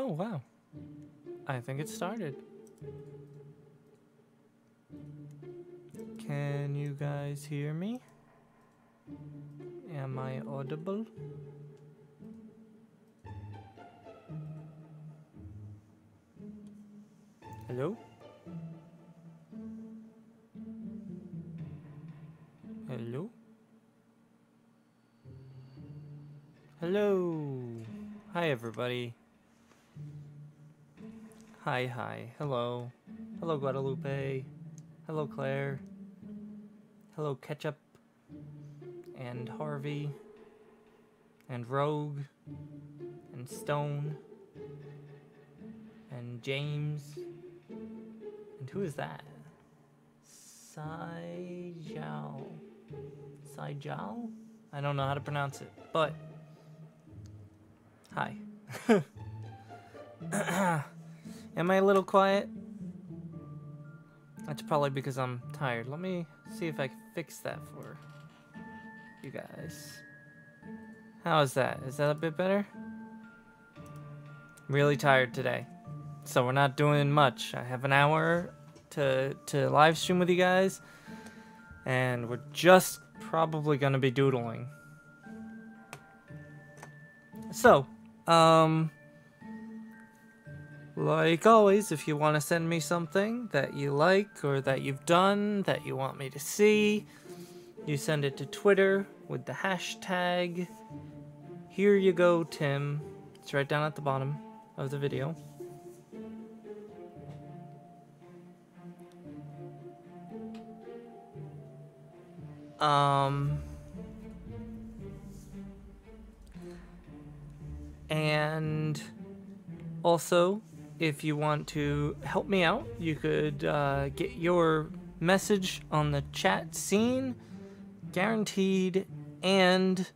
Oh, wow. I think it started. Can you guys hear me? Am I audible? Hello? Hello? Hello! Hi, everybody. Hi, hi. Hello. Hello, Guadalupe. Hello, Claire. Hello, Ketchup. And Harvey. And Rogue. And Stone. And James. And who is that? Sai-Jiao. Sai-Jiao? I don't know how to pronounce it, but hi. Am I a little quiet? That's probably because I'm tired. Let me see if I can fix that for you guys. How is that? Is that a bit better? I'm really tired today, so we're not doing much. I have an hour to live stream with you guys, and we're just probably gonna be doodling. So, like always, if you want to send me something that you like or that you've done that you want me to see, you send it to Twitter with the hashtag Here You Go Tim. It's right down at the bottom of the video. And also, if you want to help me out, you could get your message on the chat scene, guaranteed, and,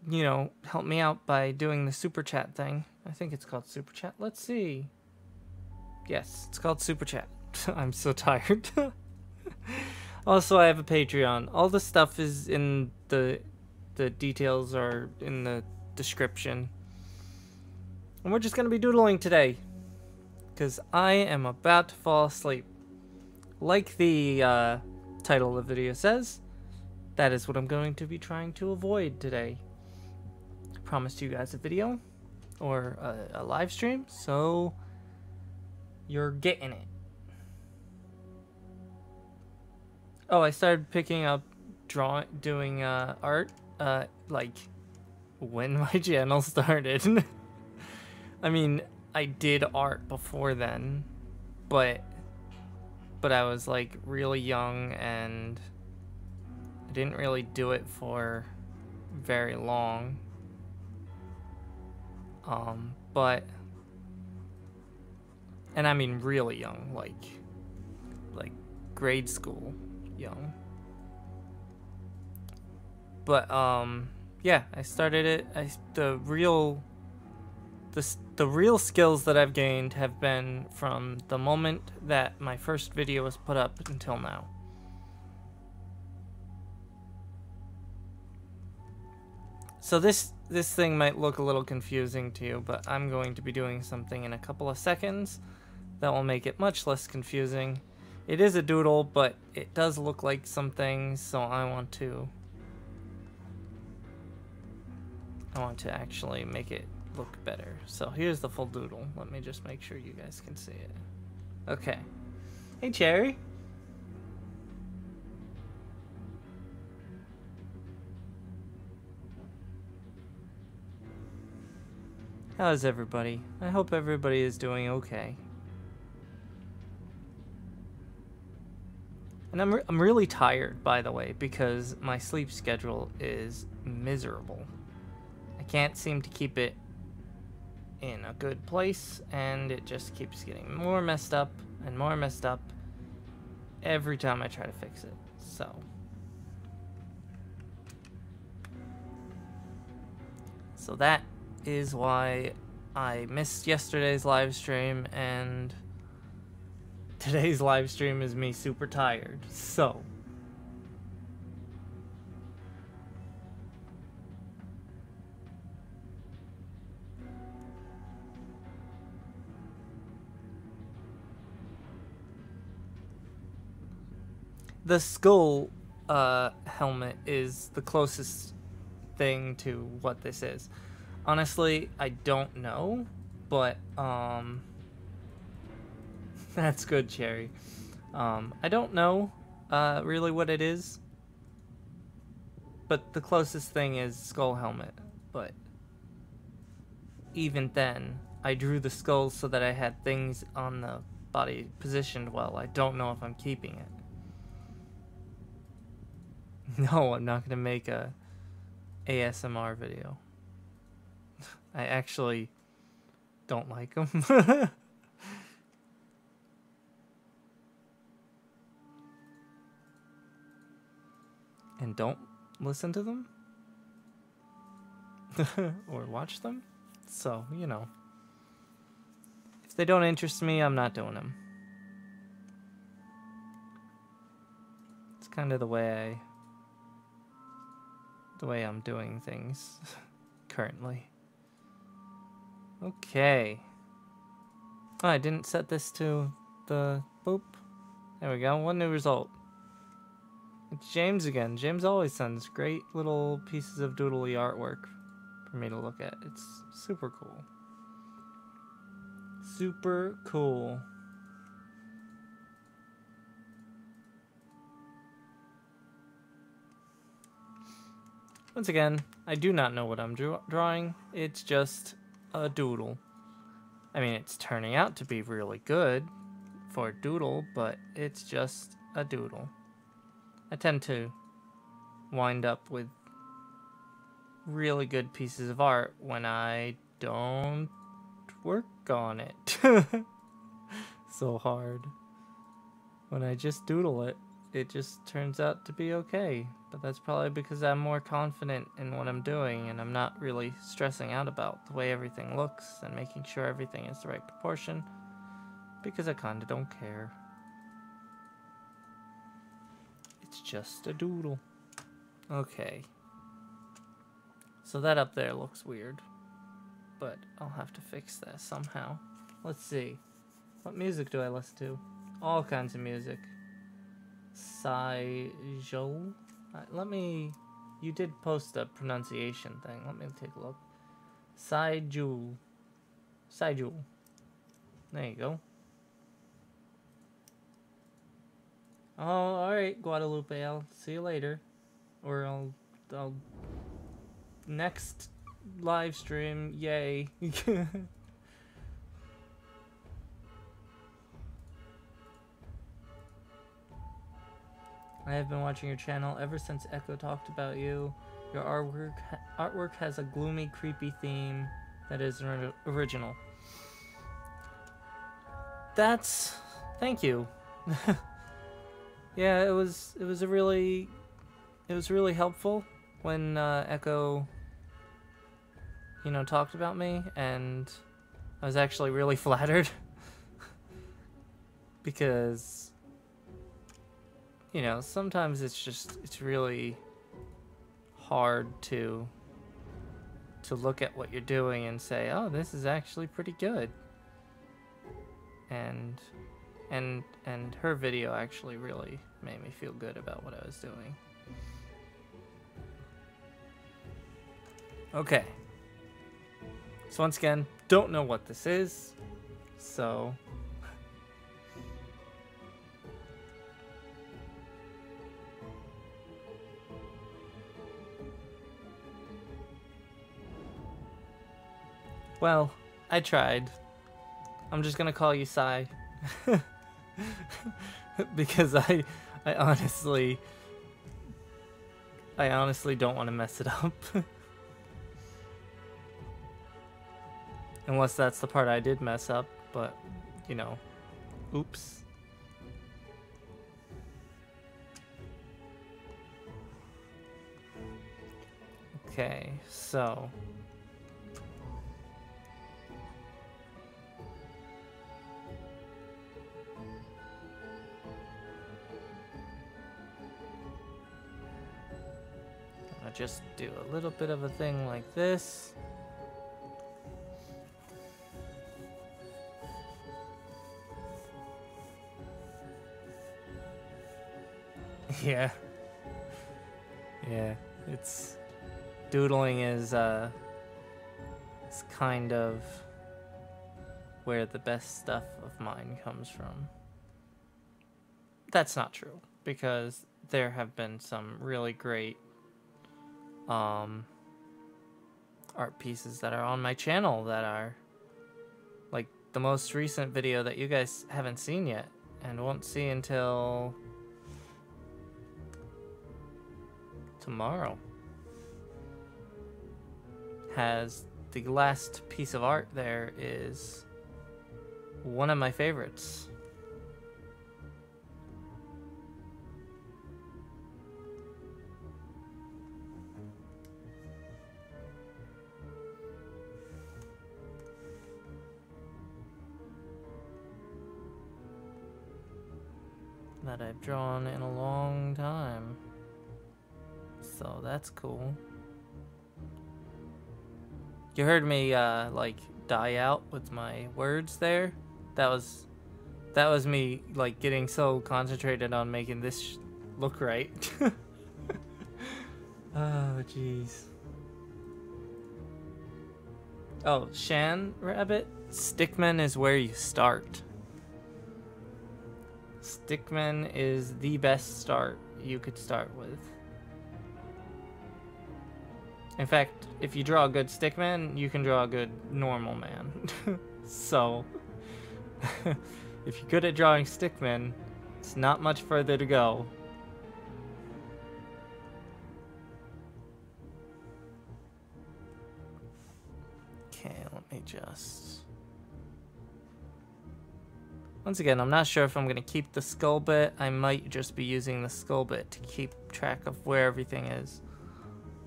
you know, help me out by doing the super chat thing. I think it's called super chat. Let's see. Yes, it's called super chat. I'm so tired. Also, I have a Patreon. All the stuff is in the details are in the description. And we're just going to be doodling today, because I am about to fall asleep. Like the title of the video says, that is what I'm going to be trying to avoid today. I promised you guys a video, or a live stream, so you're getting it. Oh, I started picking up doing art, like, when my channel started. I mean, I did art before then, but I was like really young and I didn't really do it for very long. And I mean really young, like grade school young. But yeah, I started it. The real skills that I've gained have been from the moment that my first video was put up until now. So this thing might look a little confusing to you, but I'm going to be doing something in a couple of seconds that will make it much less confusing. It is a doodle, but it does look like some things, so I want to actually make it look better. So here's the full doodle. Let me just make sure you guys can see it. Okay. Hey, Cherry. How's everybody? I hope everybody is doing okay. And I'm really tired, by the way, because my sleep schedule is miserable. I can't seem to keep it in a good place, and it just keeps getting more messed up and more messed up every time I try to fix it. So that is why I missed yesterday's live stream, and today's live stream is me super tired. So the skull helmet is the closest thing to what this is. Honestly, I don't know, but that's good, Cherry. I don't know really what it is, but the closest thing is skull helmet. But even then, I drew the skulls so that I had things on the body positioned well. I don't know if I'm keeping it. No, I'm not gonna make a ASMR video. I actually don't like them. And don't listen to them or watch them. So, you know, if they don't interest me, I'm not doing them. It's kind of the way I'm doing things currently. Okay. Oh, I didn't set this to the boop. There we go. One new result. It's James again. James always sends great little pieces of doodly artwork for me to look at. It's super cool. Super cool. Once again, I do not know what I'm drawing. It's just a doodle. I mean, it's turning out to be really good for a doodle, but it's just a doodle. I tend to wind up with really good pieces of art when I don't work on it so hard. When I just doodle it, it just turns out to be okay. But that's probably because I'm more confident in what I'm doing and I'm not really stressing out about the way everything looks and making sure everything is the right proportion, because I kinda don't care. It's just a doodle. Okay. So that up there looks weird, but I'll have to fix that somehow. Let's see. What music do I listen to? All kinds of music. Sai-jo? Let me... You did post a pronunciation thing. Let me take a look. Sai-ju. Sai-ju. There you go. Oh, alright, Guadalupe. I'll see you later. Or I'll next live stream. Yay. I have been watching your channel ever since Echo talked about you. Your artwork has a gloomy, creepy theme that is original. That's... Thank you. Yeah, it was really helpful when Echo, you know, talked about me, and I was actually really flattered because, you know, sometimes it's really hard to look at what you're doing and say, oh, this is actually pretty good. And her video actually really made me feel good about what I was doing. Okay. So once again, don't know what this is, so... Well, I tried. I'm just gonna call you Sai. Because I honestly don't want to mess it up. Unless that's the part I did mess up, but, you know, oops. Okay, so... I'll just do a little bit of a thing like this. Yeah. Yeah, doodling is it's kind of where the best stuff of mine comes from. That's not true, because there have been some really great art pieces that are on my channel that are like the most recent video that you guys haven't seen yet and won't see until tomorrow. Has the last piece of art there is one of my favorites. That I've drawn in a long time. So that's cool. You heard me like die out with my words there. That was me like getting so concentrated on making this look right. Oh jeez. Oh, Shan Rabbit, Stickman is where you start. Stickman is the best start you could start with. In fact, if you draw a good stickman, you can draw a good normal man. So, if you're good at drawing stickmen, it's not much further to go. Okay, let me just... Once again, I'm not sure if I'm going to keep the skull bit. I might just be using the skull bit to keep track of where everything is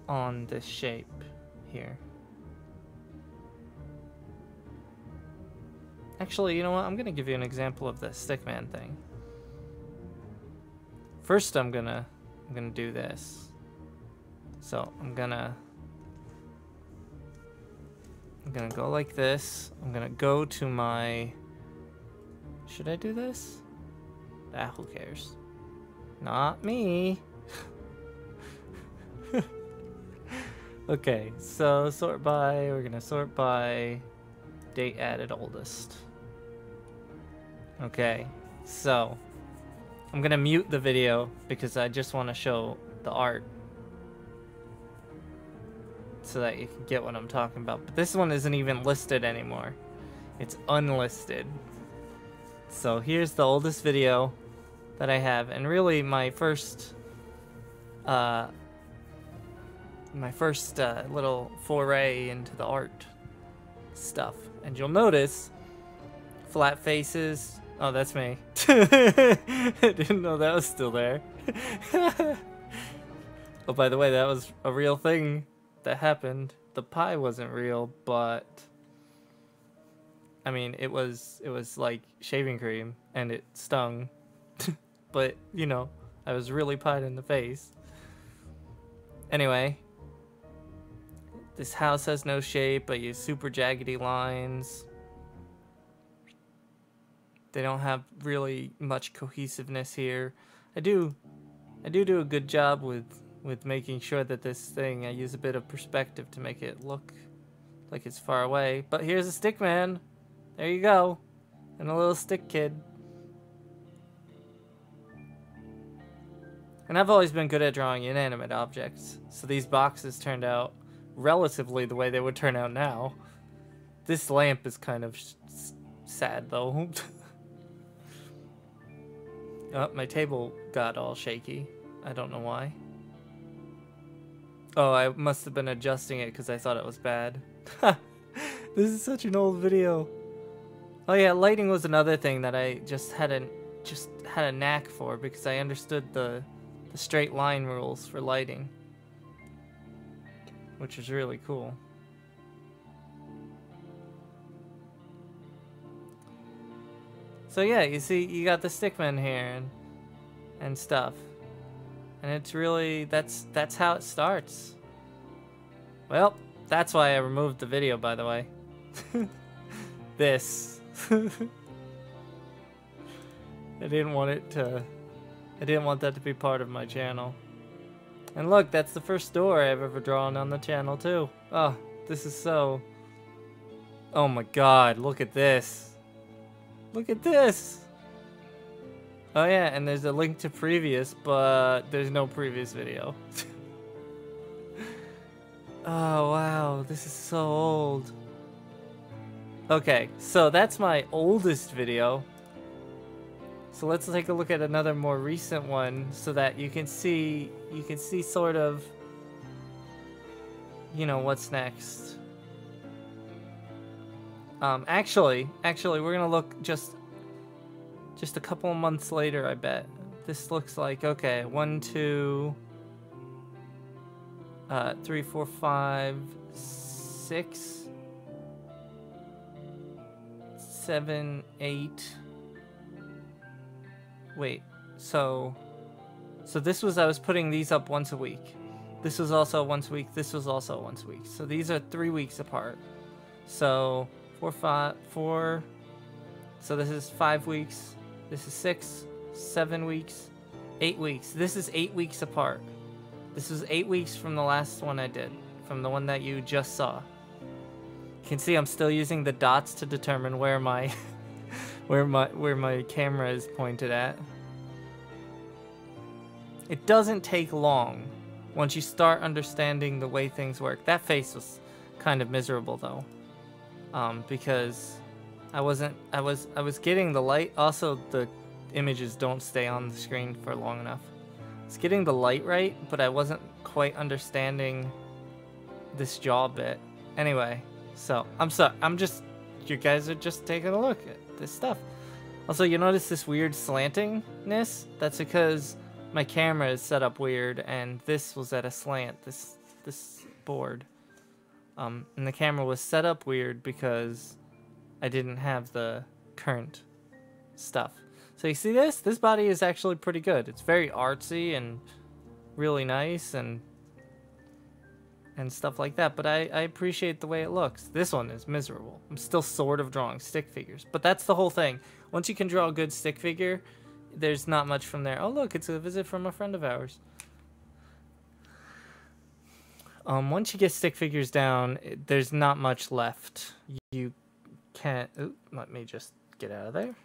on this shape here. Actually, you know what? I'm gonna give you an example of the stickman thing. First, I'm gonna do this. So I'm gonna go like this. I'm gonna go to my. Should I do this? Ah, who cares? Not me. Okay, so sort by, we're gonna sort by date added oldest. Okay, so I'm gonna mute the video because I just want to show the art so that you can get what I'm talking about. But this one isn't even listed anymore. It's unlisted. So here's the oldest video that I have, and really my first little foray into the art stuff. And you'll notice flat faces. Oh, that's me. I didn't know that was still there. Oh, by the way, that was a real thing that happened. The pie wasn't real, but I mean, it was like shaving cream and it stung. But, you know, I was really pied in the face. Anyway, this house has no shape. I use super jaggedy lines. They don't have really much cohesiveness here. I do a good job with making sure that this thing, I use a bit of perspective to make it look like it's far away. But here's a stick man. There you go. And a little stick kid. And I've always been good at drawing inanimate objects, so these boxes turned out relatively the way they would turn out now. This lamp is kind of sad, though. Oh, my table got all shaky. I don't know why. Oh, I must have been adjusting it because I thought it was bad. This is such an old video. Oh yeah, lighting was another thing that I just had a knack for because I understood the straight line rules for lighting, which is really cool. So yeah, you see, you got the stickman here and stuff, and it's really that's how it starts. Well, that's why I removed the video, by the way. This. I didn't want it to I didn't want that to be part of my channel. And look, that's the first door I've ever drawn on the channel too. Oh, this is so... Oh my god, look at this. Look at this! Oh yeah, and there's a link to previous, but there's no previous video. Oh wow, this is so old. Okay, so that's my oldest video. So let's take a look at another more recent one so that you can see sort of, you know, what's next. Actually, we're gonna look just a couple of months later, I bet. This looks like, okay, 1, 2, 3, 4, 5, 6, 7, 8. Wait, so this was, I was putting these up once a week. This was also once a week. This was also once a week. So these are 3 weeks apart. So 4, 5, 4. So this is 5 weeks. This is 6, 7 weeks, 8 weeks. This is 8 weeks apart. This was 8 weeks from the last one I did, from the one that you just saw. You can see I'm still using the dots to determine where my where my camera is pointed at. It doesn't take long once you start understanding the way things work. That face was kind of miserable though, because I was getting the light. Also, the images don't stay on the screen for long enough. It's getting the light right, but I wasn't quite understanding this jaw bit. Anyway, so you guys are just taking a look at this stuff. Also, you notice this weird slantingness? That's because my camera is set up weird, and this was at a slant, this board. And the camera was set up weird because I didn't have the current stuff. So you see this? This body is actually pretty good. It's very artsy and really nice and stuff like that, but I appreciate the way it looks. This one is miserable. I'm still sort of drawing stick figures, but that's the whole thing. Once you can draw a good stick figure, there's not much from there. Oh look, it's a visit from a friend of ours. Once you get stick figures down, there's not much left. You can't... Ooh, let me just get out of there.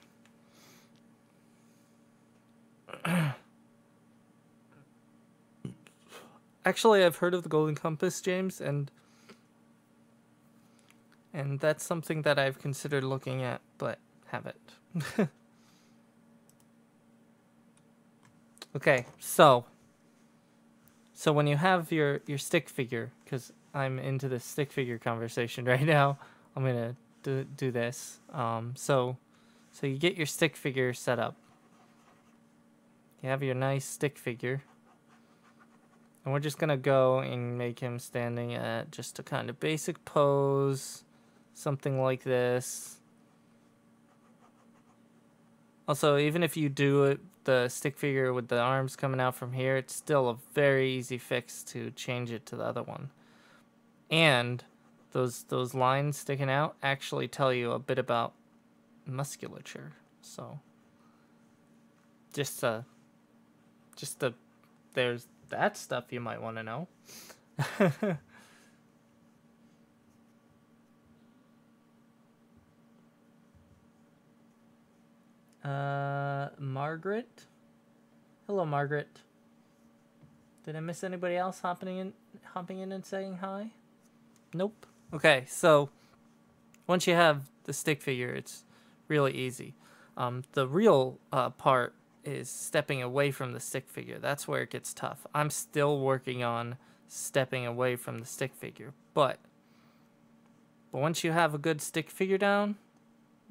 Actually, I've heard of the Golden Compass, James, and that's something that I've considered looking at, but haven't. Okay, so when you have your stick figure, because I'm into the stick figure conversation right now, I'm gonna do this. So you get your stick figure set up. You have your nice stick figure. And we're just gonna go and make him standing at just a kind of basic pose, something like this. Also, even if you do it, the stick figure with the arms coming out from here, it's still a very easy fix to change it to the other one. And those lines sticking out actually tell you a bit about musculature. So there's that stuff you might want to know. Margaret. Hello, Margaret. Did I miss anybody else hopping in and saying hi? Nope. Okay, so once you have the stick figure, it's really easy. The real part is stepping away from the stick figure. That's where it gets tough. I'm still working on stepping away from the stick figure, but once you have a good stick figure down,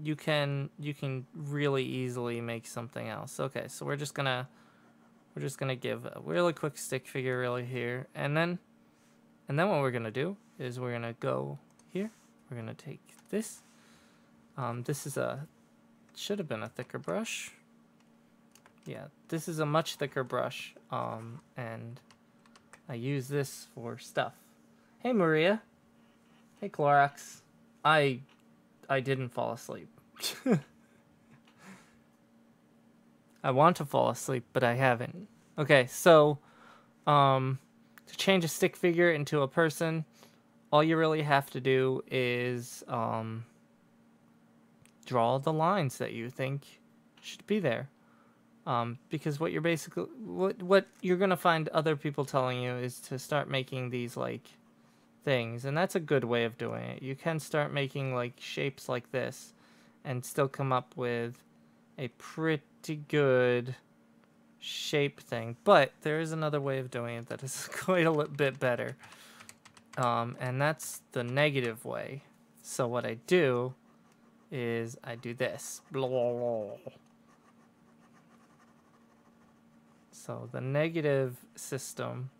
you can really easily make something else. Okay, so we're just gonna give a really quick stick figure really here, and then what we're gonna do is we're gonna go here. We're gonna take this. This is should have been a thicker brush. Yeah, this is a much thicker brush, and I use this for stuff. Hey, Maria. Hey, Clorox. I didn't fall asleep. I want to fall asleep, but I haven't. Okay, so to change a stick figure into a person, all you really have to do is draw the lines that you think should be there. Because what you're basically what you're gonna find other people telling you is to start making these like things, and that's a good way of doing it. You can start making like shapes like this and still come up with a pretty good shape thing, but there is another way of doing it that is quite a little bit better, and that's the negative way. So what I do is I do this. So the negative system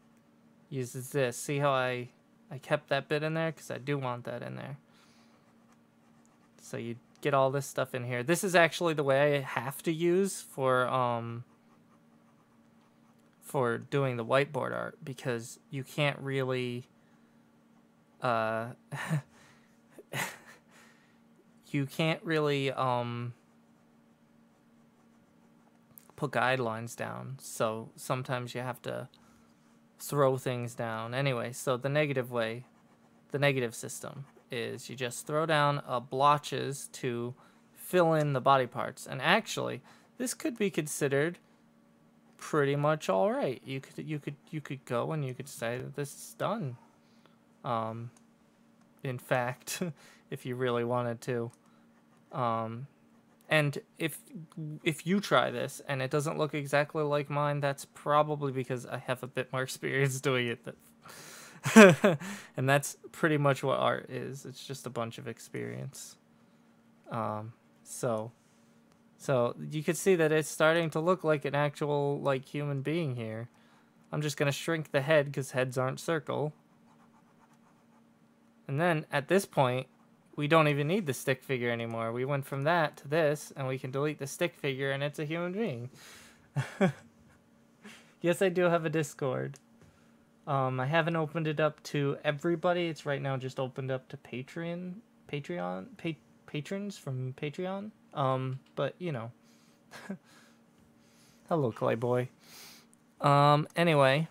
uses this. See how I kept that bit in there? Because I do want that in there. So you get all this stuff in here. This is actually the way I have to use for doing the whiteboard art, because you can't really you can't really put guidelines down, so sometimes you have to throw things down. Anyway, so the negative way, the negative system, is you just throw down blotches to fill in the body parts. And actually, this could be considered pretty much all right. You could go and you could say that this is done. In fact, if you really wanted to. And if you try this and it doesn't look exactly like mine, that's probably because I have a bit more experience doing it. And that's pretty much what art is. It's just a bunch of experience. So you can see that it's starting to look like an actual like human being here. I'm just gonna shrink the head because heads aren't circle. And then at this point, we don't even need the stick figure anymore. We went from that to this, and we can delete the stick figure, and it's a human being. Yes, I do have a Discord. I haven't opened it up to everybody. It's right now just opened up to patrons from Patreon. But you know, hello, Clayboy. Anyway,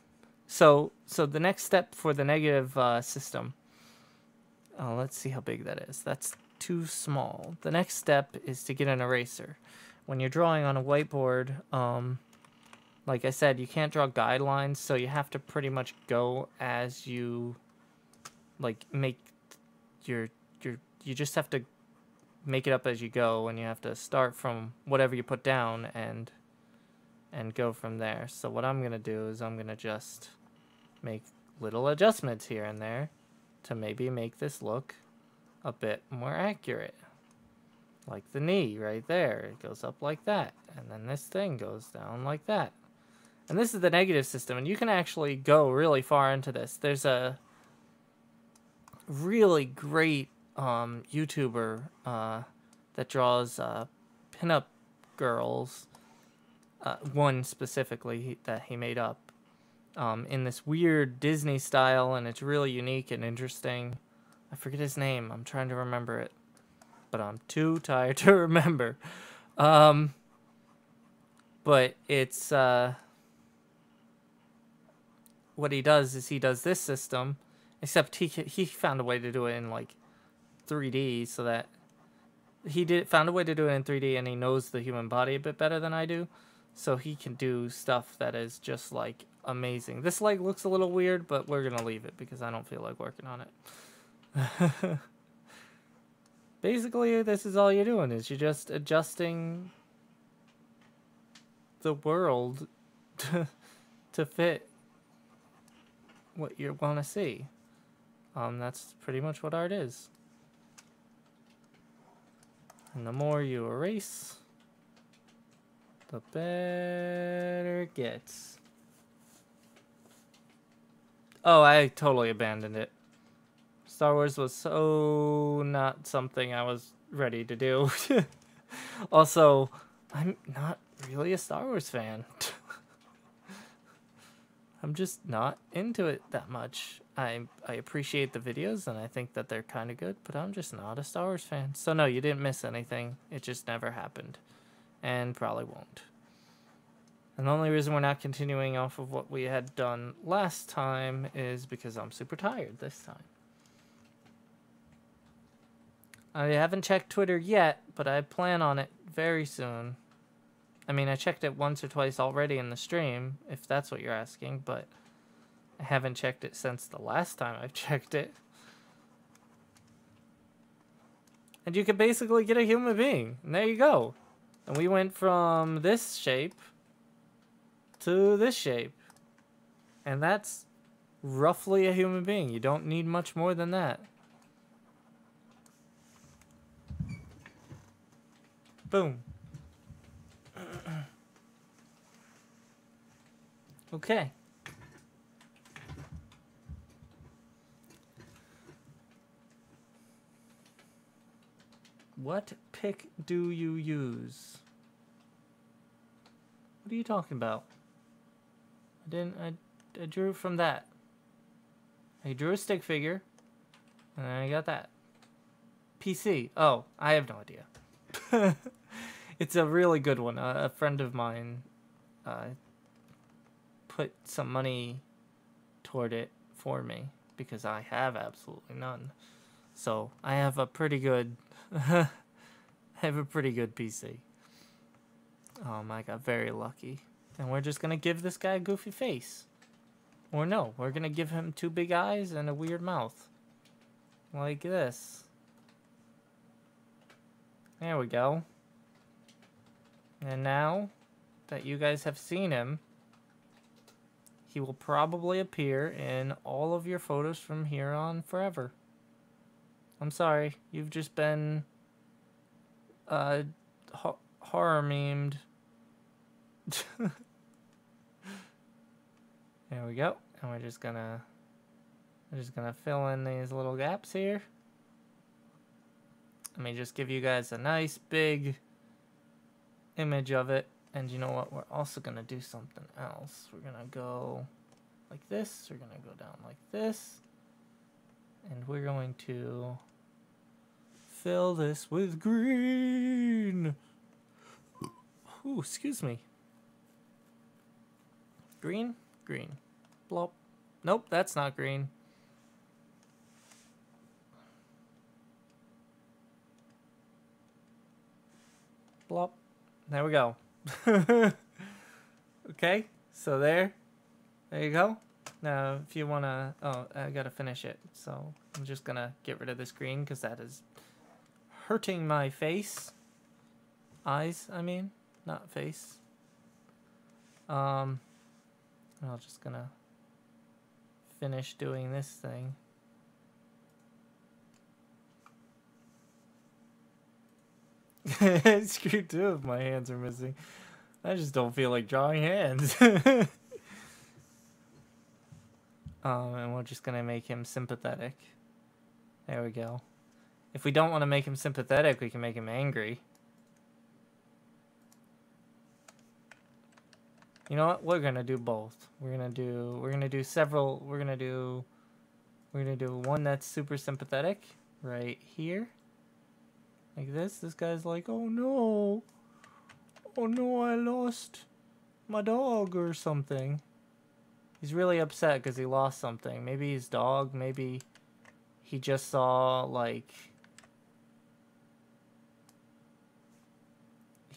so the next step for the negative system. Let's see how big that is. That's too small. The next step is to get an eraser. When you're drawing on a whiteboard, like I said, you can't draw guidelines, so you have to pretty much go as you like make you just have to make it up as you go, and you have to start from whatever you put down and go from there. So what I'm gonna do is I'm gonna just make little adjustments here and there to maybe make this look a bit more accurate. Like the knee right there, it goes up like that, and then this thing goes down like that. And this is the negative system, and you can actually go really far into this. There's a really great YouTuber that draws pinup girls, one specifically that he made up, in this weird Disney style, and it's really unique and interesting. I forget his name. I'm trying to remember it, but I'm too tired to remember. But it's what he does is he does this system, except he found a way to do it in like 3D, so that found a way to do it in 3D, and he knows the human body a bit better than I do, so he can do stuff that is just like amazing. This leg looks a little weird, but we're gonna leave it because I don't feel like working on it. Basically, this is all you're doing, is you're just adjusting the world to fit what you want to see. That's pretty much what art is. And the more you erase, the better it gets. Oh, I totally abandoned it. Star Wars was so not something I was ready to do. Also, I'm not really a Star Wars fan. I'm just not into it that much. I appreciate the videos, and I think that they're kind of good, but I'm just not a Star Wars fan. So no, you didn't miss anything. It just never happened. And probably won't. And the only reason we're not continuing off of what we had done last time is because I'm super tired this time. I haven't checked Twitter yet, but I plan on it very soon. I mean, I checked it once or twice already in the stream, if that's what you're asking, but I haven't checked it since the last time I've checked it. And you could basically get a human being, and there you go. And we went from this shape to this shape. And that's roughly a human being. You don't need much more than that. Boom. Okay. What pick do you use? What are you talking about? I drew from that. I drew a stick figure, and then I got that. PC. Oh, I have no idea. It's a really good one. A friend of mine put some money toward it for me because I have absolutely none. So I have a pretty good I have a pretty good PC. I got very lucky. And we're just gonna give this guy a goofy face. Or no, we're gonna give him 2 big eyes and a weird mouth. Like this. There we go. And now that you guys have seen him, he will probably appear in all of your photos from here on forever. I'm sorry, you've just been horror memed. There we go. And we're just gonna fill in these little gaps here. Let me just give you guys a nice big image of it. And you know what? We're also gonna do something else. We're gonna go like this. We're gonna go down like this. And we're going to fill this with green. Ooh, excuse me. Green? Green. Blop. Nope, that's not green. Blop. There we go. Okay, so there you go. Now, if you wanna, oh, I gotta finish it. So I'm just gonna get rid of this green because that is hurting my face. Eyes, I mean, not face. I'm just gonna finish doing this thing. Screw 2 if my hands are missing. I just don't feel like drawing hands. And we're just gonna make him sympathetic. There we go. If we don't want to make him sympathetic, we can make him angry. You know what? We're gonna do both. We're gonna do one that's super sympathetic right here. Like this. This guy's like, oh no, I lost my dog or something. He's really upset because he lost something. Maybe his dog, maybe he just saw, like,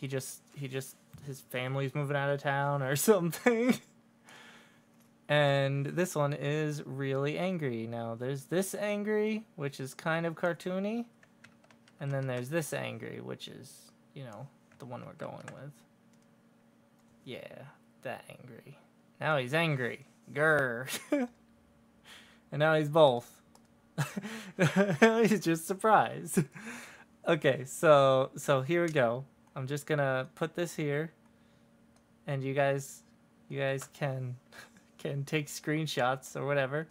his family's moving out of town or something. And this one is really angry. Now, there's this angry, which is kind of cartoony. And then there's this angry, which is, you know, the one we're going with. Yeah, that angry. Now he's angry. Grr. And now he's both. He's just surprised. Okay, so here we go. I'm just gonna put this here, and you guys can take screenshots or whatever.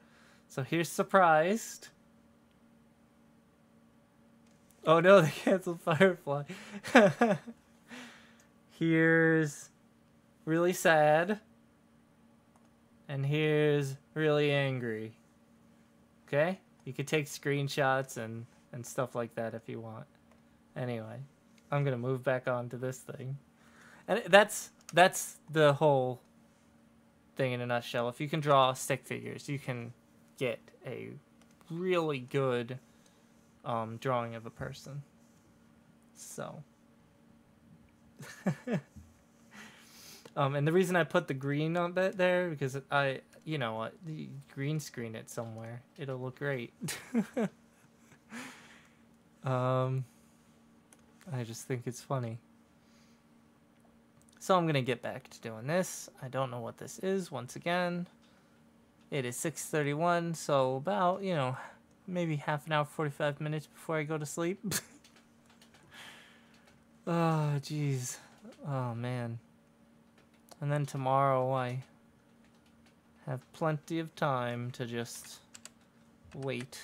So here's surprised. Oh no, they canceled Firefly. Here's really sad. And here's really angry. Okay? You could take screenshots and stuff like that if you want. Anyway, I'm gonna move back on to this thing. And that's that's the whole thing in a nutshell. If you can draw stick figures, you can get a really good drawing of a person. So, and the reason I put the green on that there because you know what, green screen it somewhere. It'll look great. I just think it's funny. So I'm gonna get back to doing this. I don't know what this is. Once again, it is 6:31, so about, you know, maybe half an hour, 45 minutes before I go to sleep. Oh, jeez. Oh, man. And then tomorrow I have plenty of time to just wait.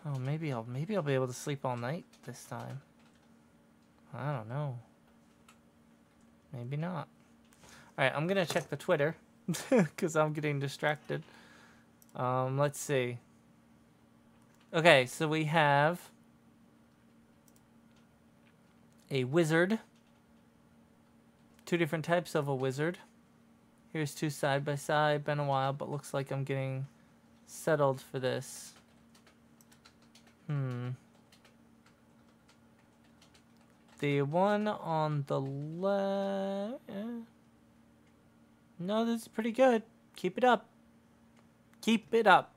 Oh, maybe I'll be able to sleep all night this time. I don't know. Maybe not. Alright, I'm gonna check the Twitter because I'm getting distracted. Let's see. Okay, so we have a wizard. Two different types of a wizard. Here's two side by side. Been a while, but looks like I'm getting settled for this. The one on the left... No, this is pretty good. Keep it up. Keep it up.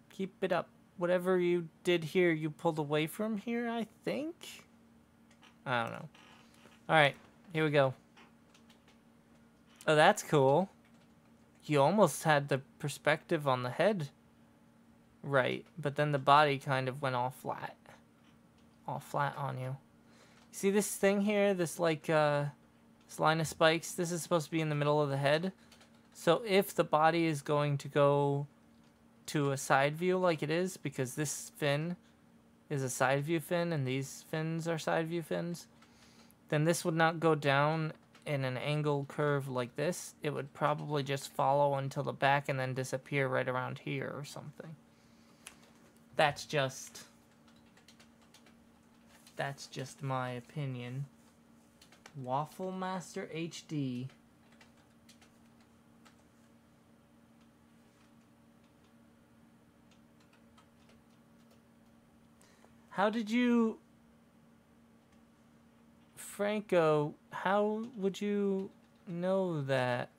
Keep it up. Whatever you did here, you pulled away from here, I think? I don't know. Alright, here we go. Oh, that's cool. You almost had the perspective on the head right, but then the body kind of went all flat. All flat on you. See this thing here? This, like, this line of spikes? This is supposed to be in the middle of the head. So if the body is going to go to a side view like it is, because this fin is a side view fin and these fins are side view fins, then this would not go down in an angle curve like this. It would probably just follow until the back and then disappear right around here or something. That's just my opinion. Waffle Master HD. How did you... Franco, how would you know that?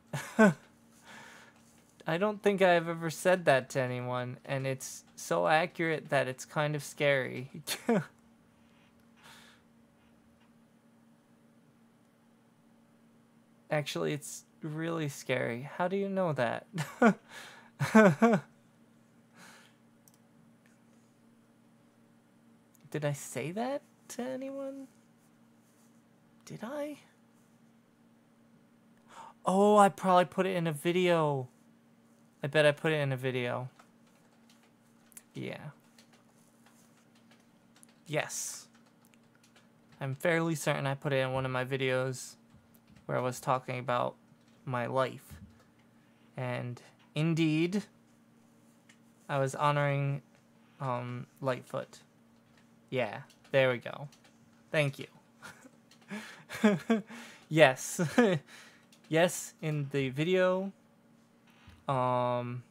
I don't think I've ever said that to anyone, and it's so accurate that it's kind of scary. Actually, it's really scary. How do you know that? Did I say that to anyone? Did I? Oh, I probably put it in a video. I bet I put it in a video. Yeah. Yes. I'm fairly certain I put it in one of my videos where I was talking about my life. And indeed, I was honoring Lightfoot. Yeah, there we go. Thank you. Yes. Yes, in the video called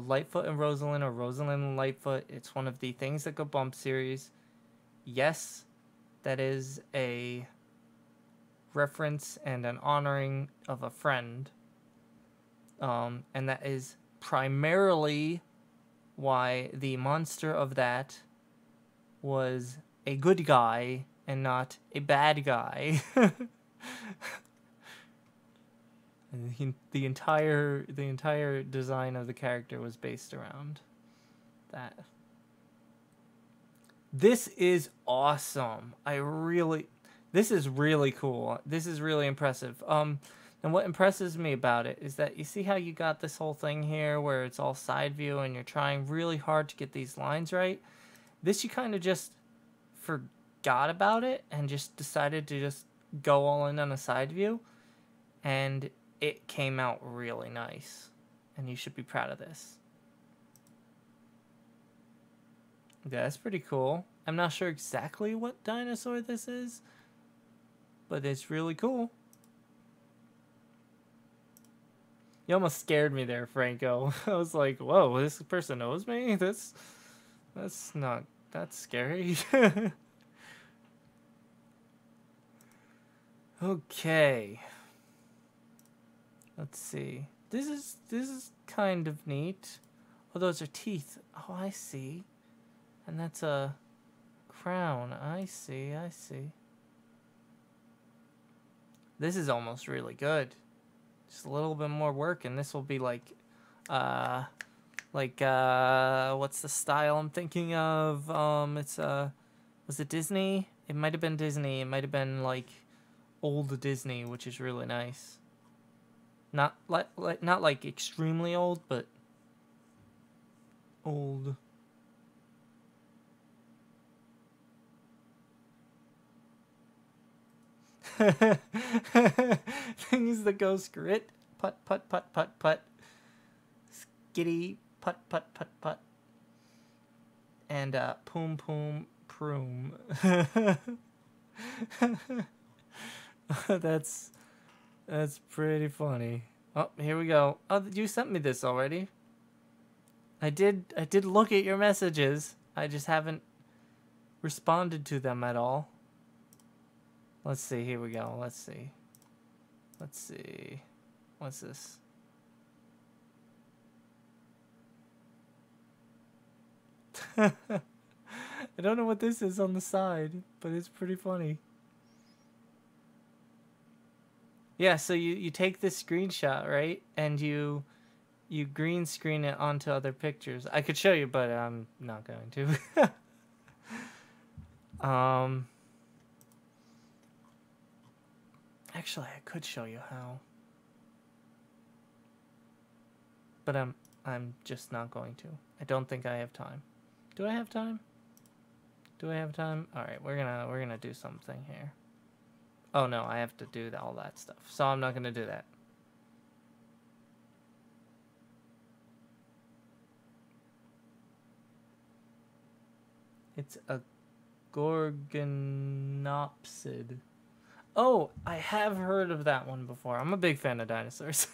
Lightfoot and Rosalind, or Rosalind and Lightfoot, it's one of the Things That Go Bump series. Yes, that is a reference and an honoring of a friend. And that is primarily why the monster of that was a good guy and not a bad guy. And the entire design of the character was based around that. This is awesome. This is really cool. This is really impressive. And what impresses me about it is that you see how you got this whole thing here where it's all side view and you're trying really hard to get these lines right. This you kind of just forgot about it and just decided to just go all in on a side view, and it came out really nice, and you should be proud of this. Yeah, that's pretty cool. I'm not sure exactly what dinosaur this is, but it's really cool. You almost scared me there, Franco. I was like, whoa, this person knows me? That's scary. Okay. Let's see. This is kind of neat. Oh, those are teeth. Oh, I see. And that's a crown. I see. This is almost really good. Just a little bit more work, and this will be like, what's the style I'm thinking of? Was it Disney? It might have been Disney. It might have been like old Disney, which is really nice. Not like extremely old, but old. Things that go scrit, putt, putt, putt, putt, putt, skitty, putt, putt, putt, putt, and poom, poom, proom. That's pretty funny. Oh, here we go. Oh, you sent me this already. I did look at your messages. I just haven't responded to them at all. Let's see. Here we go. Let's see. What's this? I don't know what this is on the side, but it's pretty funny. Yeah, so you take this screenshot, right? And you green screen it onto other pictures. I could show you, but I'm not going to. Actually, I could show you how. But I'm just not going to. I don't think I have time. Do I have time? Do I have time? All right, we're gonna do something here. Oh no, I have to do all that stuff. So I'm not gonna do that. It's a Gorgonopsid. Oh, I have heard of that one before. I'm a big fan of dinosaurs.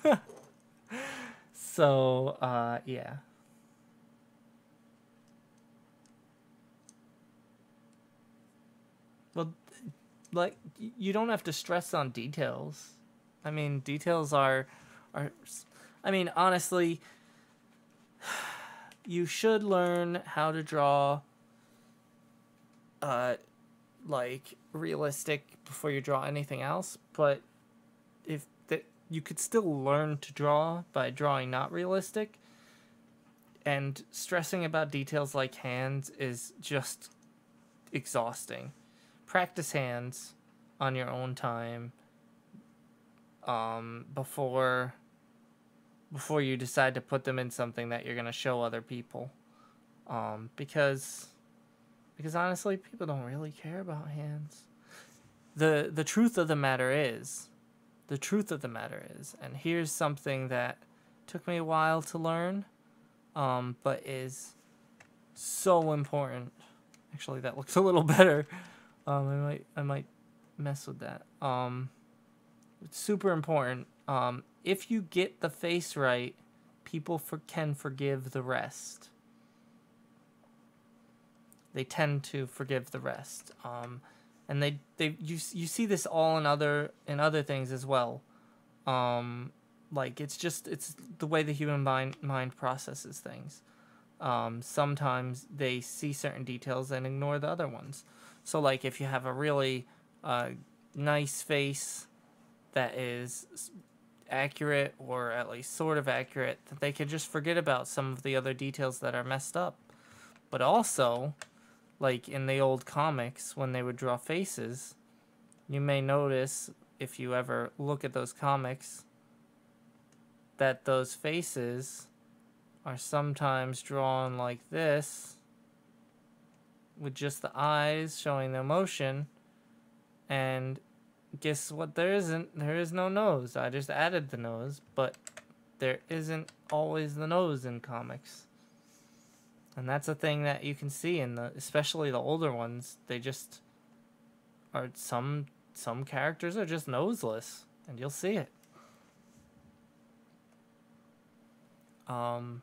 So, yeah. Well, like, you don't have to stress on details. I mean, details are I mean, honestly, you should learn how to draw like realistic before you draw anything else, but you could still learn to draw by drawing not realistic, and stressing about details like hands is just exhausting. Practice hands on your own time before you decide to put them in something that you're going to show other people, because honestly, people don't really care about hands. The truth of the matter is, and here's something that took me a while to learn, but is so important. Actually, that looks a little better. I might mess with that. It's super important. If you get the face right, people can forgive the rest. They tend to forgive the rest. And you see this all in other things as well. Like it's the way the human mind processes things. Sometimes they see certain details and ignore the other ones. So like if you have a really nice face that is accurate, or at least sort of accurate, that they could just forget about some of the other details that are messed up. But also, like in the old comics, when they would draw faces, you may notice, if you ever look at those comics, that those faces are sometimes drawn like this, with just the eyes showing the emotion, and guess what? There is no nose. I just added the nose, but there isn't always the nose in comics. And that's a thing that you can see in especially the older ones. They just are, some some characters are just noseless, and you'll see it. And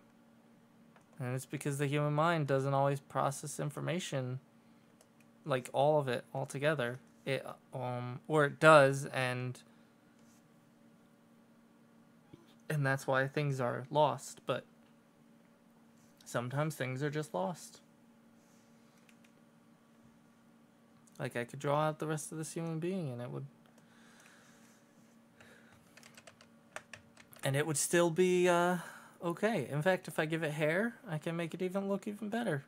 it's because the human mind doesn't always process information, like all of it all together. Or it does, and that's why things are lost. But sometimes things are just lost. Like, I could draw out the rest of this human being, and it would still be okay. In fact, if I give it hair, I can make it look even better.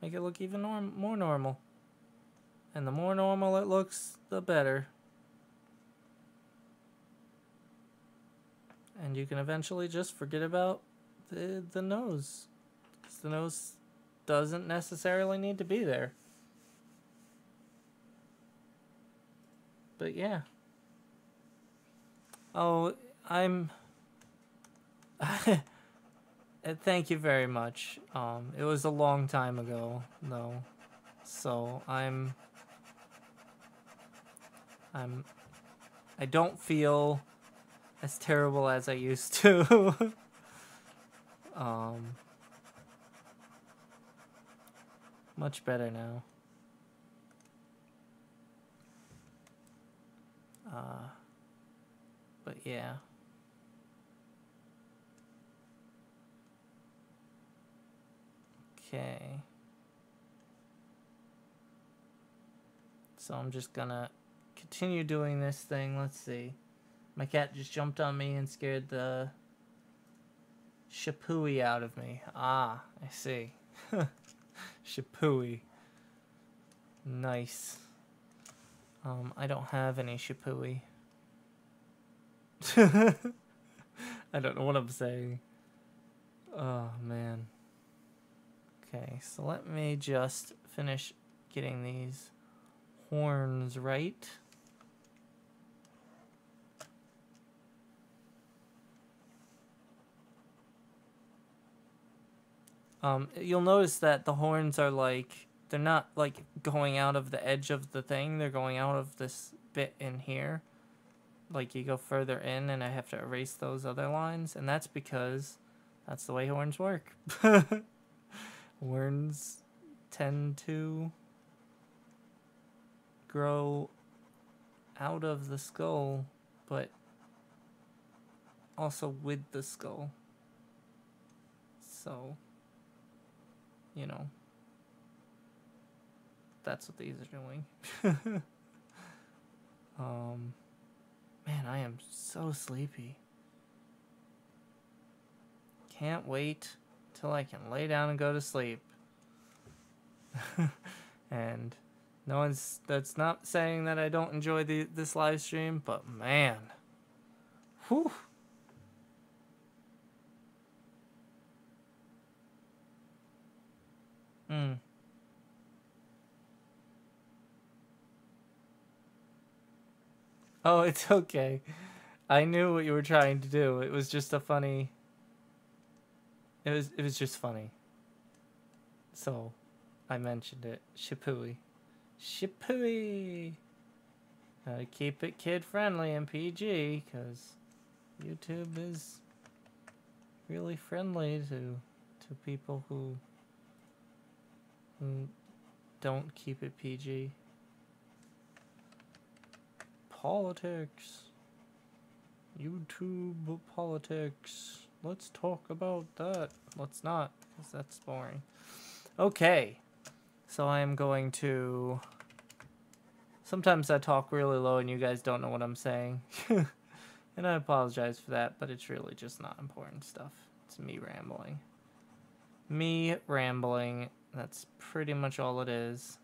Make it look even more normal. And the more normal it looks, the better. And you can eventually just forget about the nose. Because the nose doesn't necessarily need to be there. But yeah. Oh, thank you very much. It was a long time ago, though. So I don't feel as terrible as I used to. Much better now. But yeah. Okay. So I'm just gonna continue doing this thing. Let's see. My cat just jumped on me and scared the shapooey out of me. Ah, I see. Shapooey. Nice. I don't have any shapooey. I don't know what I'm saying. Oh, man. Okay, so let me just finish getting these horns right. You'll notice that the horns are like, they're not like going out of the edge of the thing, they're going out of this bit in here. Like, you go further in and I have to erase those other lines, and that's because that's the way horns work. Horns tend to grow out of the skull, but also with the skull. So, you know, that's what these are doing. Man, I am so sleepy. Can't wait till I can lay down and go to sleep. And that's not saying that I don't enjoy this live stream, but man, whew. Oh, it's okay. I knew what you were trying to do. It was just a funny. It was just funny. So, I mentioned it. Shapooey. Shapooey! Gotta keep it kid-friendly and PG, because YouTube is really friendly to people who don't keep it PG. Politics. YouTube politics. Let's talk about that. Let's not, because that's boring. Okay. So I am going to... Sometimes I talk really low and you guys don't know what I'm saying. And I apologize for that, but it's really just not important stuff. It's me rambling. Me rambling. That's pretty much all it is.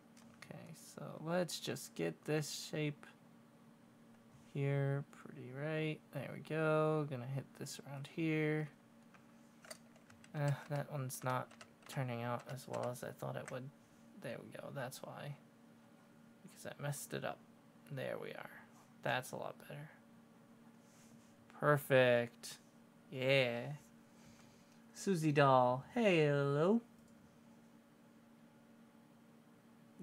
Okay, so let's just get this shape here pretty right. There we go. Gonna hit this around here. That one's not turning out as well as I thought it would. There we go. That's why. Because I messed it up. There we are. That's a lot better. Perfect. Yeah. Susie doll. Hey, hello.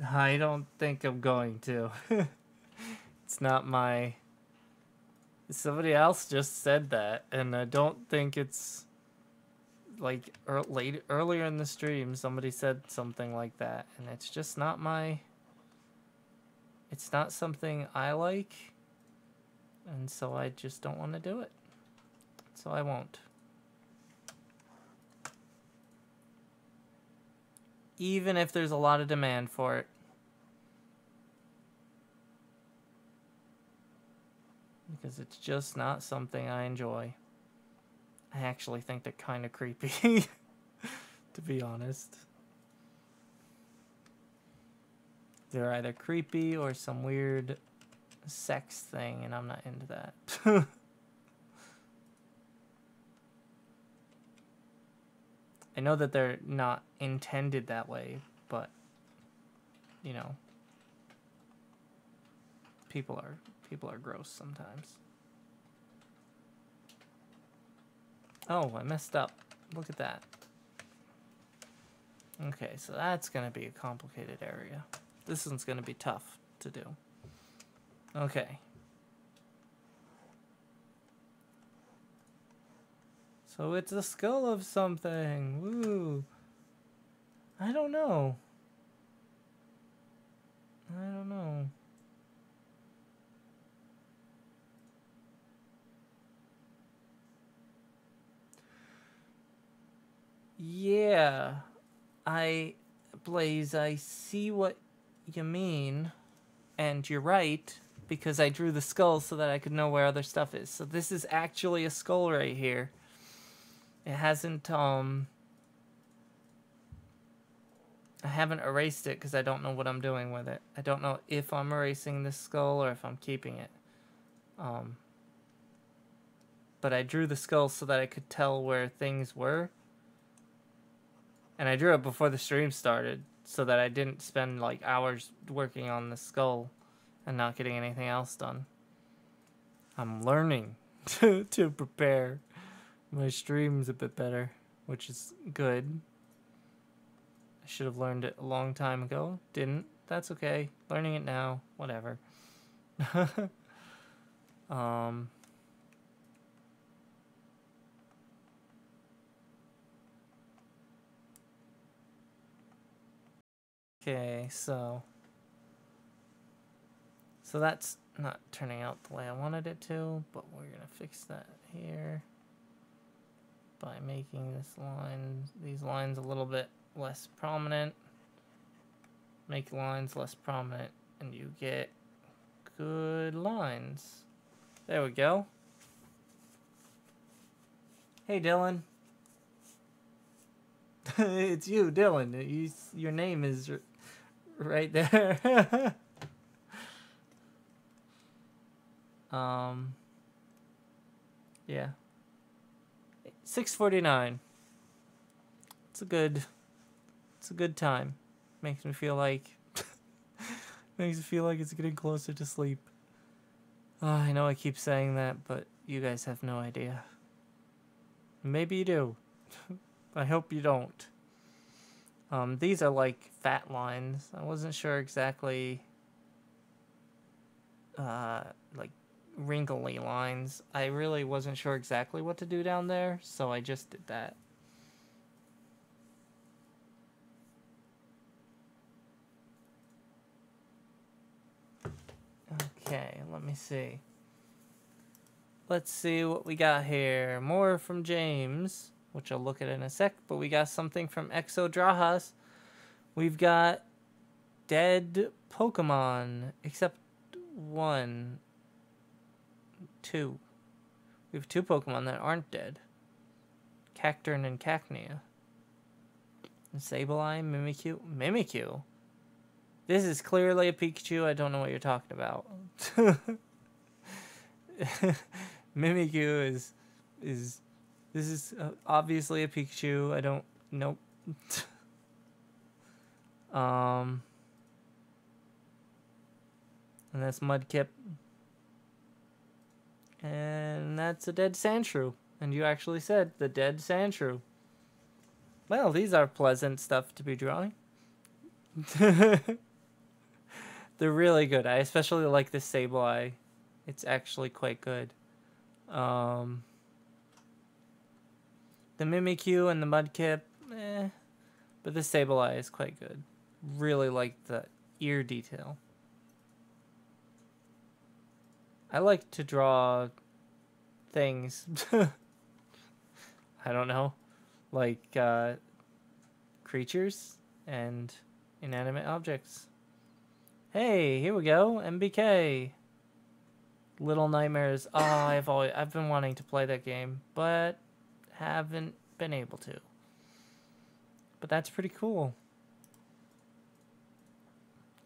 I don't think I'm going to. It's not my... Somebody else just said that, and I don't think it's... Like, earlier in the stream, somebody said something like that, and it's just not my... It's not something I like, and so I just don't want to do it. So I won't. Even if there's a lot of demand for it. Because it's just not something I enjoy. I actually think they're kind of creepy, to be honest. They're either creepy or some weird sex thing, and I'm not into that. I know that they're not intended that way, but, you know, people are gross sometimes. Oh, I messed up. Look at that. Okay, so that's going to be a complicated area. This one's going to be tough to do. Okay. So it's a skull of something. Woo. I don't know. I don't know. Yeah. Blaze, I see what you mean, and you're right, because I drew the skull so that I could know where other stuff is. So this is actually a skull right here. It hasn't, I haven't erased it because I don't know what I'm doing with it. I don't know if I'm erasing this skull or if I'm keeping it. But I drew the skull so that I could tell where things were. And I drew it before the stream started so that I didn't spend like hours working on the skull and not getting anything else done. I'm learning to prepare my streams a bit better, which is good. I should have learned it a long time ago. Didn't. That's okay. Learning it now. Whatever. Okay, so that's not turning out the way I wanted it to, but we're gonna fix that here by making these lines a little bit less prominent. Make lines less prominent, and you get good lines. There we go. Hey, Dylan. It's you, Dylan. Your name is right there. Yeah. 6:49. It's a good time. Makes me feel like it's getting closer to sleep. I know I keep saying that, but you guys have no idea. Maybe you do. I hope you don't. These are like fat lines. I wasn't sure exactly, like wrinkly lines. I really wasn't sure exactly what to do down there, so I just did that. Okay, let me see. Let's see what we got here. More from James, which I'll look at in a sec, but we got something from Exodrajas. We've got dead Pokemon, except one. Two. We have two Pokemon that aren't dead. Cacturne and Cacnea. And Sableye, Mimikyu. Mimikyu? This is clearly a Pikachu. I don't know what you're talking about. Mimikyu is this is obviously a Pikachu. I don't... Nope. And that's Mudkip. And that's a dead Sandshrew. And you actually said the dead Sandshrew. Well, these are pleasant stuff to be drawing. They're really good. I especially like the Sableye. It's actually quite good. The Mimikyu and the Mudkip, but the Sableye is quite good. Really like the ear detail. I like to draw things. I don't know. Like creatures and inanimate objects. Hey, here we go. MBK. Little Nightmares. Oh, I've been wanting to play that game, but haven't been able to. But that's pretty cool.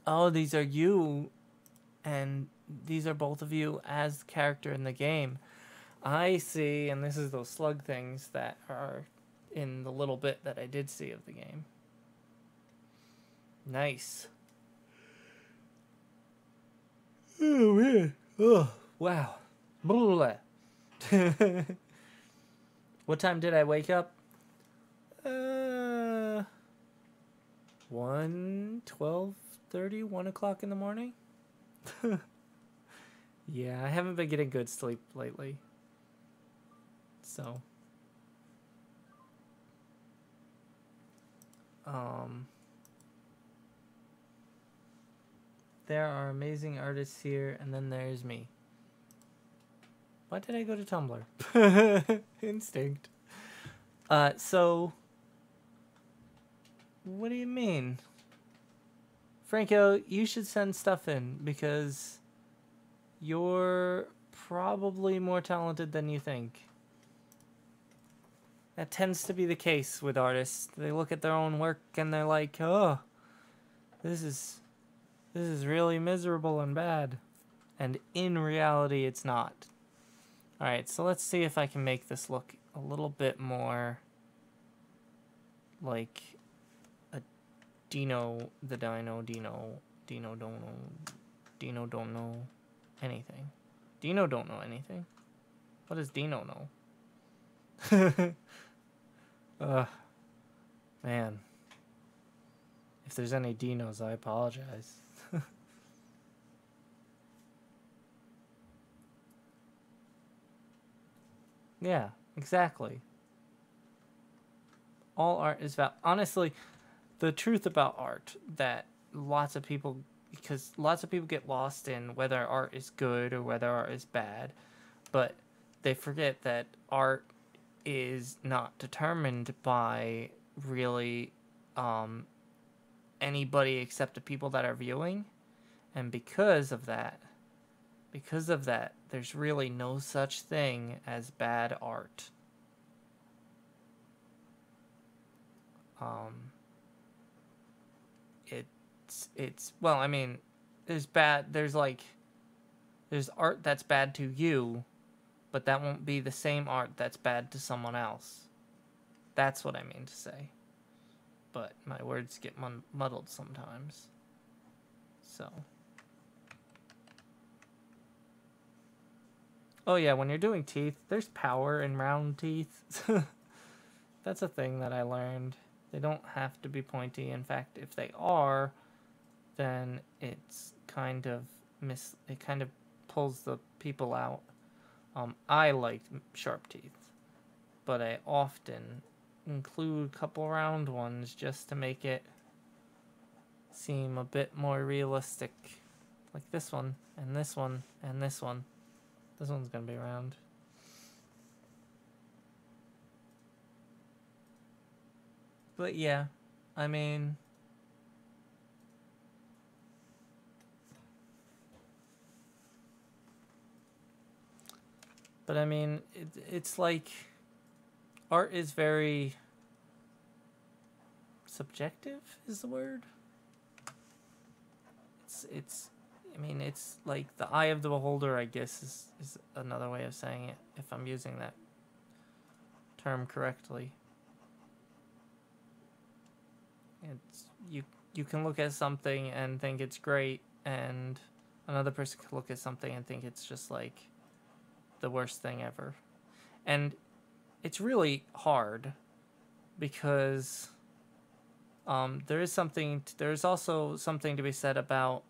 Oh, these are you, and these are both of you as the character in the game. I see, and this is those slug things that are in the little bit that I did see of the game. Nice. Oh, man. Oh, wow. What time did I wake up? 12:30, 1 o'clock in the morning? Yeah, I haven't been getting good sleep lately. So. There are amazing artists here, and then there's me. Why did I go to Tumblr? Instinct. So, what do you mean? Franco, you should send stuff in, because you're probably more talented than you think. That tends to be the case with artists. They look at their own work and they're like, oh, this is really miserable and bad. And in reality, it's not. Alright, so let's see if I can make this look a little bit more like a Dino don't know anything. Dino don't know anything. What does Dino know? Man. If there's any Dinos, I apologize. Yeah, exactly. All art is about... Honestly, the truth about art that because lots of people get lost in whether art is good or whether art is bad, but they forget that art is not determined by really anybody except the people that are viewing, and because of that, there's really no such thing as bad art. It's well, I mean, there's art that's bad to you, but that won't be the same art that's bad to someone else. That's what I mean to say. But my words get muddled sometimes. So. Oh yeah, when you're doing teeth, there's power in round teeth. That's a thing that I learned. They don't have to be pointy. In fact, if they are, then it's kind of it kind of pulls the people out. I like sharp teeth, but I often include a couple round ones just to make it seem a bit more realistic. Like this one, and this one, and this one. This one's gonna be round. But yeah, I mean... But I mean, it's like... Art is very... subjective, is the word? I mean, it's like the eye of the beholder, I guess, is another way of saying it, if I'm using that term correctly. It's you can look at something and think it's great, and another person can look at something and think it's just like the worst thing ever. And it's really hard because There's also something to be said about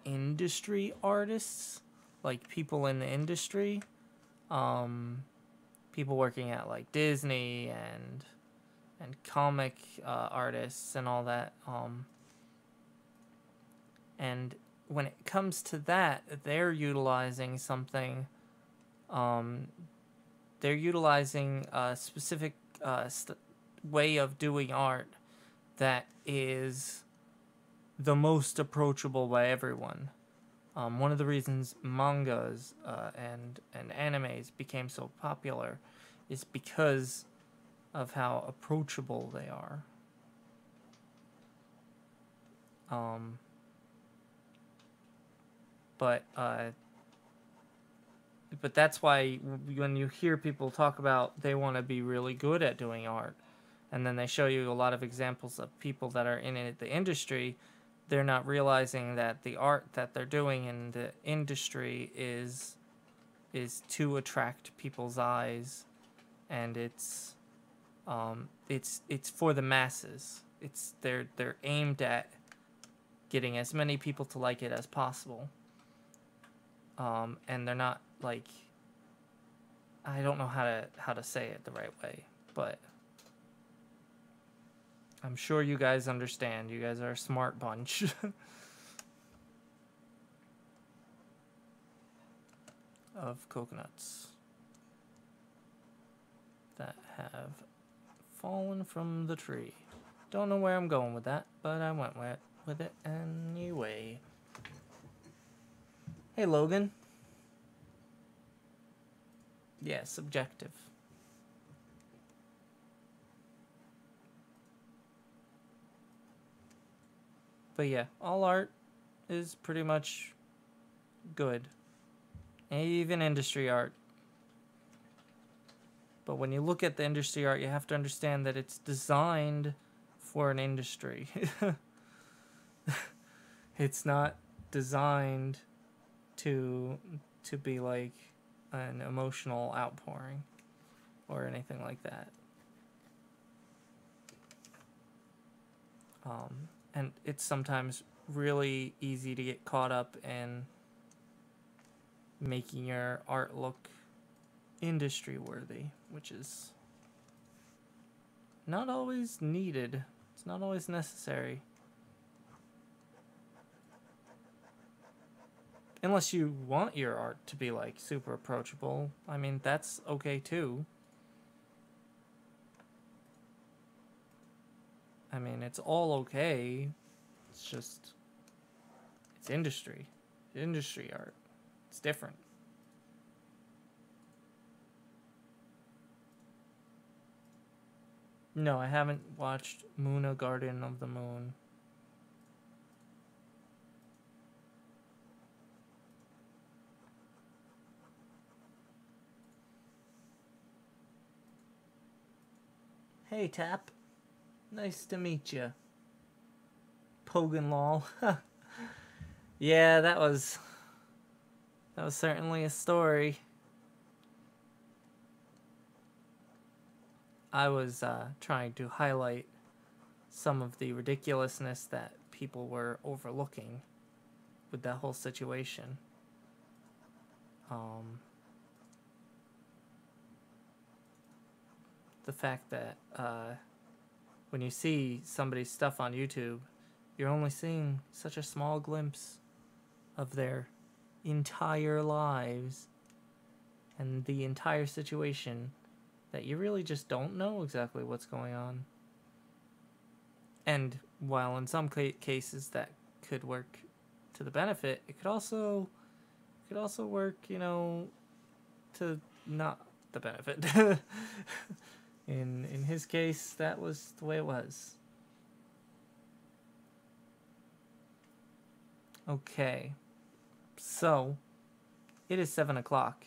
industry artists, like people in the industry, people working at like Disney and comic artists and all that. And when it comes to that, they're utilizing something. They're utilizing a specific way of doing art that is the most approachable by everyone. One of the reasons mangas and animes became so popular is because of how approachable they are. But that's why when you hear people talk about they want to be really good at doing art, and then they show you a lot of examples of people that are in the industry, they're not realizing that the art that they're doing in the industry is to attract people's eyes, and it's for the masses. They're aimed at getting as many people to like it as possible. And they're not like, I don't know how to say it the right way, but I'm sure you guys understand. You guys are a smart bunch. Of coconuts that have fallen from the tree. Don't know where I'm going with that, but I went with it anyway. Hey, Logan. Yeah, subjective. But yeah, all art is pretty much good. Even industry art. But when you look at the industry art, you have to understand that it's designed for an industry. It's not designed to be like an emotional outpouring or anything like that. And it's sometimes really easy to get caught up in making your art look industry worthy, which is not always needed. It's not always necessary. Unless you want your art to be like super approachable. I mean, that's okay too. I mean, it's all okay. It's just, it's industry. Industry art. It's different. No, I haven't watched Moona Garden of the Moon. Hey, Tap. Nice to meet you. Pogan lol. Yeah, that was certainly a story. I was trying to highlight some of the ridiculousness that people were overlooking with that whole situation. The fact that when you see somebody's stuff on YouTube, you're only seeing such a small glimpse of their entire lives and the entire situation that you really just don't know exactly what's going on. And while in some cases that could work to the benefit, it could also work, you know, to not the benefit. In his case, that was the way it was. Okay. So, it is 7 o'clock.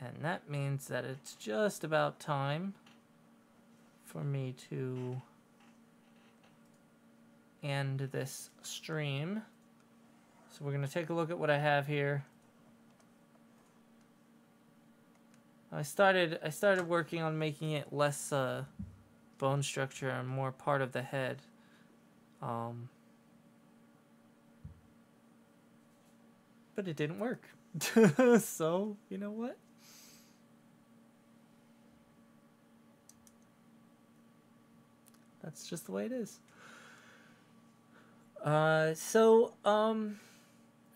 And that means that it's just about time for me to end this stream. So we're going to take a look at what I have here. I started working on making it less bone structure and more part of the head. But it didn't work. So, you know what? That's just the way it is. I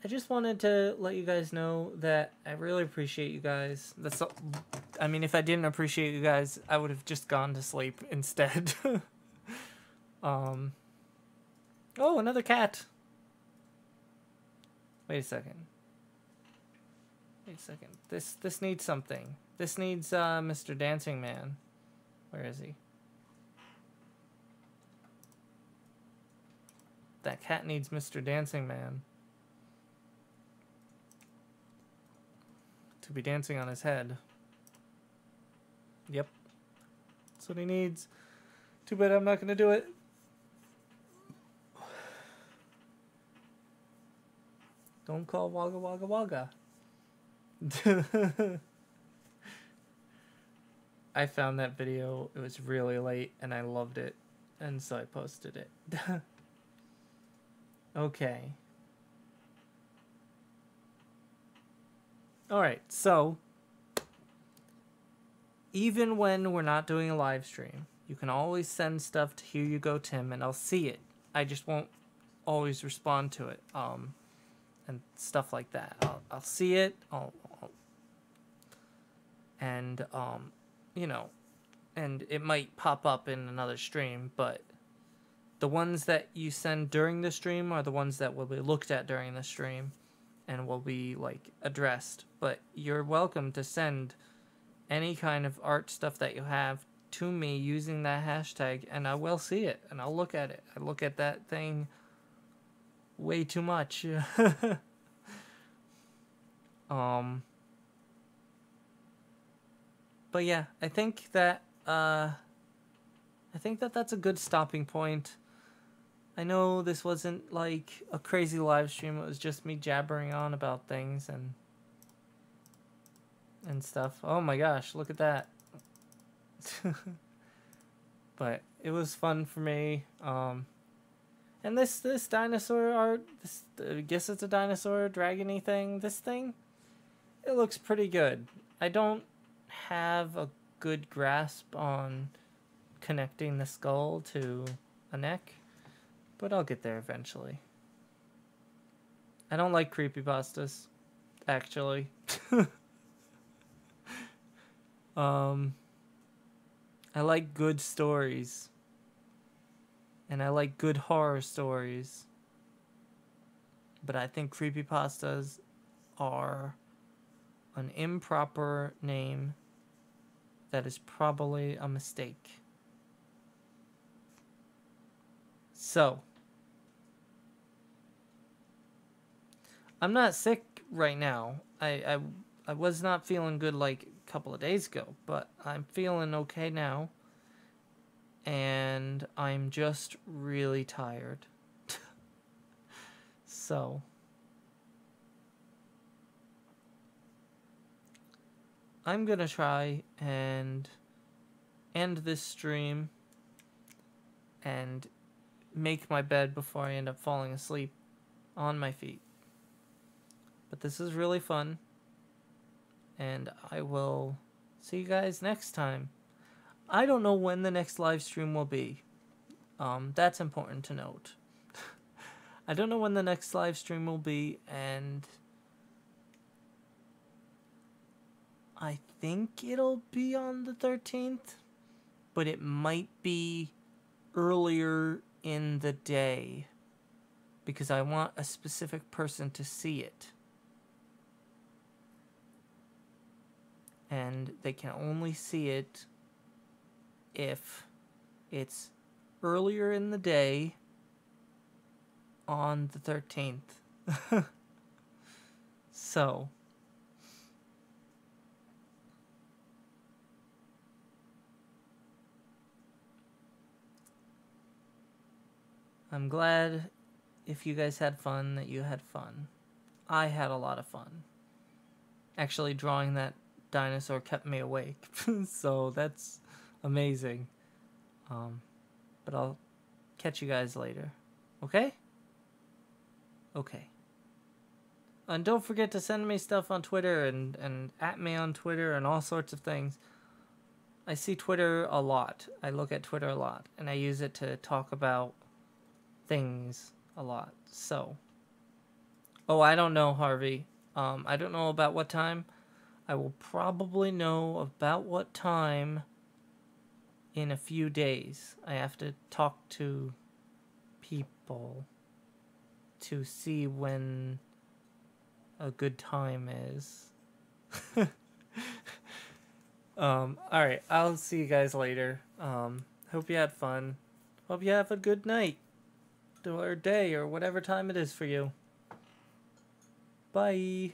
just wanted to let you guys know that I really appreciate you guys. That's all, I mean, if I didn't appreciate you guys, I would have just gone to sleep instead. Oh, another cat. Wait a second. This needs something. This needs Mr. Dancing Man. Where is he? That cat needs Mr. Dancing Man to be dancing on his head. Yep. That's what he needs. Too bad I'm not going to do it. Don't call Wagga Wagga Wagga. I found that video. It was really late and I loved it. And so I posted it. Okay. Alright, so even when we're not doing a live stream, you can always send stuff to Here You Go Tim and I'll see it. I just won't always respond to it. And stuff like that. I'll see it. And you know, and it might pop up in another stream, but the ones that you send during the stream are the ones that will be looked at during the stream and will be like addressed. But you're welcome to send any kind of art stuff that you have to me using that hashtag and I will see it and I'll look at it. I look at that thing way too much. But yeah, I think that that's a good stopping point. I know this wasn't like a crazy live stream. It was just me jabbering on about things and stuff. Oh my gosh, look at that. But it was fun for me. And this dinosaur art, I guess it's a dinosaur dragony thing. This thing, it looks pretty good. I don't have a good grasp on connecting the skull to a neck, but I'll get there eventually. I don't like creepypastas, actually. I like good stories. And I like good horror stories. But I think creepypastas are an improper name that is probably a mistake. So, I'm not sick right now. I was not feeling good like a couple of days ago, but I'm feeling okay now. And I'm just really tired. So, I'm gonna try and end this stream and make my bed before I end up falling asleep on my feet. But this is really fun, and I will see you guys next time. I don't know when the next live stream will be. That's important to note. I don't know when the next live stream will be, and I think it'll be on the 13th, but it might be earlier in the day because I want a specific person to see it. And they can only see it if it's earlier in the day on the 13th. So, I'm glad if you guys had fun that you had fun. I had a lot of fun. Actually drawing that dinosaur kept me awake. So that's amazing. But I'll catch you guys later. Okay? Okay. And don't forget to send me stuff on Twitter and at me on Twitter and all sorts of things. I see Twitter a lot. I look at Twitter a lot. And I use it to talk about things a lot. So. Oh, I don't know, Harvey. I don't know about what time. I will probably know about what time in a few days. I have to talk to people to see when a good time is. Alright, I'll see you guys later. Hope you had fun. Hope you have a good night. Or day, or whatever time it is for you. Bye.